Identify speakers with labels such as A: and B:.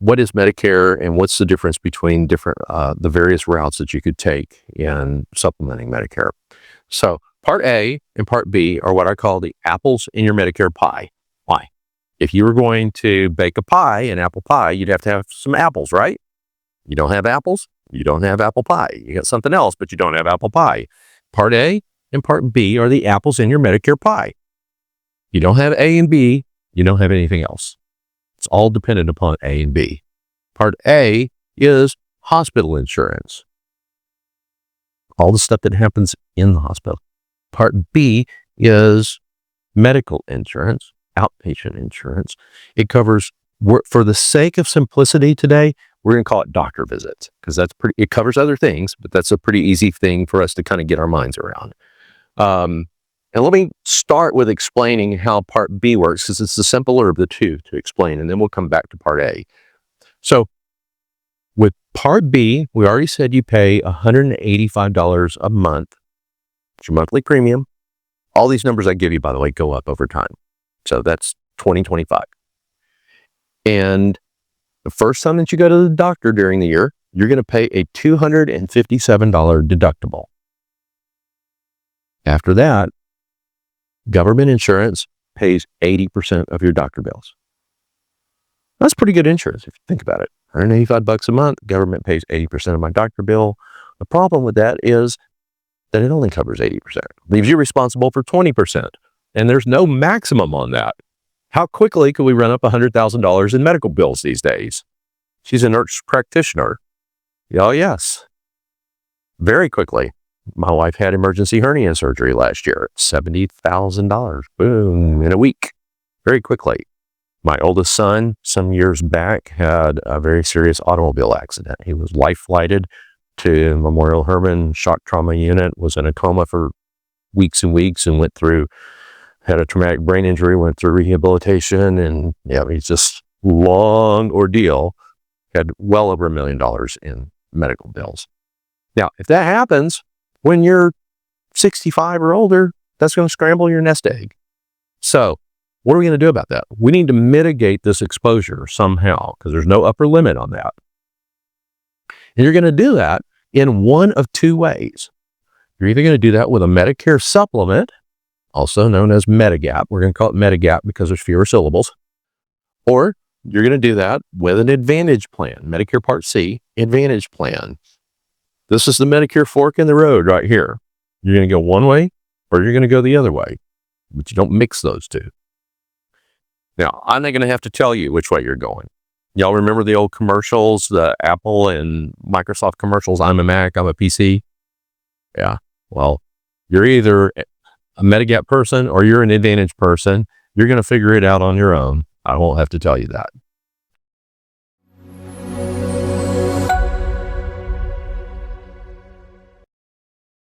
A: what is Medicare and what's the difference between the various routes that you could take in supplementing Medicare. So Part A and Part B are what I call the apples in your Medicare pie. Why? If you were going to bake a pie, an apple pie, you'd have to have some apples, right? You don't have apples, you don't have apple pie. You got something else, but you don't have apple pie. Part A and Part B are the apples in your Medicare pie. You don't have A and B, you don't have anything else. It's all dependent upon A and B. Part A is hospital insurance. All the stuff that happens in the hospital. Part B is medical insurance, outpatient insurance. It covers, for the sake of simplicity today, we're going to call it doctor visits because it covers other things, but that's a pretty easy thing for us to kind of get our minds around. And let me start with explaining how Part B works because it's the simpler of the two to explain, and then we'll come back to Part A. So with Part B, we already said you pay $185 a month. It's your monthly premium. All these numbers I give you, by the way, go up over time. So that's 2025. And the first time that you go to the doctor during the year, you're going to pay a $257 deductible. After that, government insurance pays 80% of your doctor bills. That's pretty good insurance if you think about it. $185 a month, government pays 80% of my doctor bill. The problem with that is that it only covers 80%. Leaves you responsible for 20%. And there's no maximum on that. How quickly could we run up $100,000 in medical bills these days? She's a nurse practitioner. Oh, yes. Very quickly. My wife had emergency hernia surgery last year. $70,000. Boom, in a week. Very quickly. My oldest son, some years back, had a very serious automobile accident. He was life-flighted to Memorial Hermann shock trauma unit, was in a coma for weeks and weeks, and had a traumatic brain injury, went through rehabilitation, and he's just long ordeal. Had well over $1 million in medical bills. Now, if that happens when you're 65 or older, that's going to scramble your nest egg. So what are we going to do about that? We need to mitigate this exposure somehow because there's no upper limit on that. And you're going to do that in one of two ways. You're either going to do that with a Medicare supplement, also known as Medigap. We're going to call it Medigap because there's fewer syllables. Or you're going to do that with an Advantage plan, Medicare Part C Advantage plan. This is the Medicare fork in the road right here. You're going to go one way or you're going to go the other way, but you don't mix those two. Now, I'm not going to have to tell you which way you're going. Y'all remember the old commercials, the Apple and Microsoft commercials, I'm a Mac, I'm a PC? Yeah, well, you're either a Medigap person or you're an Advantage person. You're going to figure it out on your own. I won't have to tell you that.